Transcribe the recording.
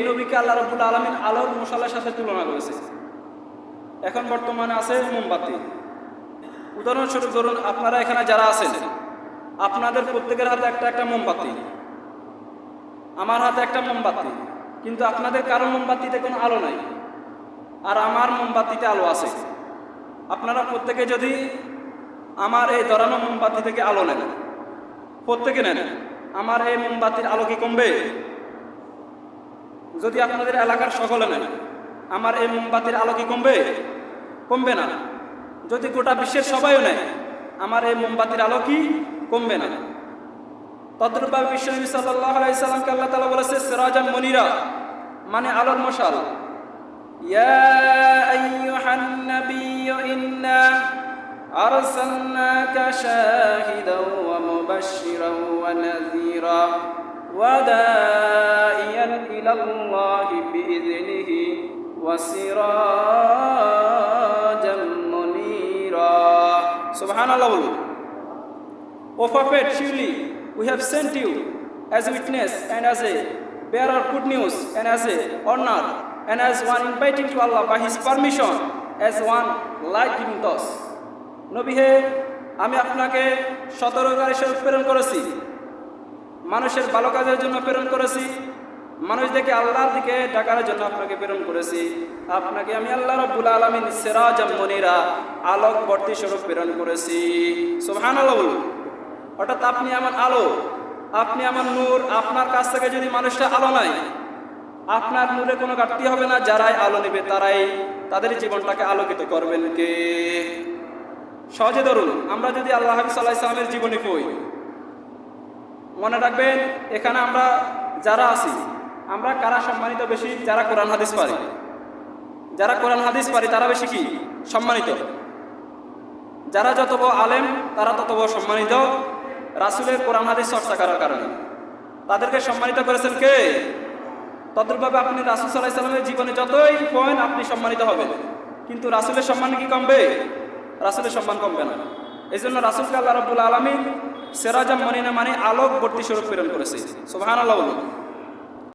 নবীকে আল্লাহ রাব্বুল আলামিন আলোর মশালের সাথে তুলনা করেছে। এখন বর্তমানে আছে মোমবাতি। উদাহরণস্বরূপ ধরুন, আপনারা এখানে যারা আছেন, আপনাদের প্রত্যেকের হাতে একটা একটা মোমবাতি, আমার হাতে একটা মোমবাতি, কিন্তু আপনাদের কারো মোমবাতিতে কোনো আলো নাই, আর আমার মোমবাতিতে আলো আছে। আপনারা প্রত্যেকে যদি আমার এই ধরানো মোমবাতি থেকে আলো নেন, প্রত্যেকে নেন, আমার এই মোমবাতির আলো কি কমবে? যদি আপনাদের এলাকার সকলে নেন, আমার এই মোমবাতির আলো কি কমবে? কমবে না। যদি গোটা বিশ্বের সবাইও নেয়, আমার এই মোমবাতির আলো কি কমবে না। তদ্রূপভাবে বিশ্বনবী সাল্লাল্লাহু আলাইহি সাল্লামকে আল্লাহ তাআলা বলেছে সিরাজাম মুনিরা, মানে আলোর মশাল। ইয়া আইয়ুহান নাবিয়্যু ইন্না আরসালনাকা শাহিদাও ওয়া মুবাশশিরাও ওয়া নাযীরা ওয়া দাঈয়ান ইলাল্লাহি বিইযনিহি ওয়া সিরাজাম মুনীরা। সুবহানাল্লাহ। O prophet, surely we have sent you as a witness and as a bearer of good news and as a honor and as one inviting to Allah by his permission, as one light giving to us. নবী হে, আমি আপনাকে সতর্ককারী হিসেবে প্রেরণ করেছি, মানুষের ভালো কাজের জন্য প্রেরণ করেছি, মানুষদেরকে আল্লাহর দিকে ডাকার জন্য আপনাকে প্রেরণ করেছি। আপনাকে আমি আল্লাহ রাব্বুল আলামিন সিরাজাম মুনীরা, আলোকবর্তী স্বরূপ প্রেরণ করেছি। সুবহানাল্লাহ। অর্থাৎ আপনি আমার আলো, আপনি আমার নূর। আপনার কাছ থেকে যদি মানুষটা আলো নাই, আপনার নূরে কোনো ঘাটতি হবে না। যারাই আলো নেবে তারাই তাদের জীবনটাকে আলোকিত করবেন কে? সহজে ধরুন, আমরা যদি আল্লাহ হাবিব সাল্লাল্লাহু আলাইহি সাল্লামের জীবনী পড়ি, মনে রাখবেন এখানে আমরা যারা আছি, আমরা কারা সম্মানিত বেশি? যারা কোরআন হাদিস পারি। যারা কোরআন হাদিস পারি তারা বেশি কি সম্মানিত। যারা যত বড় আলেম তারা তত বড় সম্মানিত। রাসূলের কোরআন হাদিস চর্চা করার কারণে তাদেরকে সম্মানিত করেছেন কে? তদ্রূপভাবে আপনি রাসূল সাল্লাল্লাহু আলাইহি সাল্লামের জীবনে যতই পয়েন আপনি সম্মানিত হবেন, কিন্তু রাসূলের সম্মান কি কমবে? রাসূলের সম্মান কমবে না। এই জন্য রাসূলকে আল্লাহ রাব্বুল আলামিন সিরাজাম মুনীরা, মানে আলোকবর্তী স্বরূপ প্রেরণ করেছে। সুবহানাল্লাহ।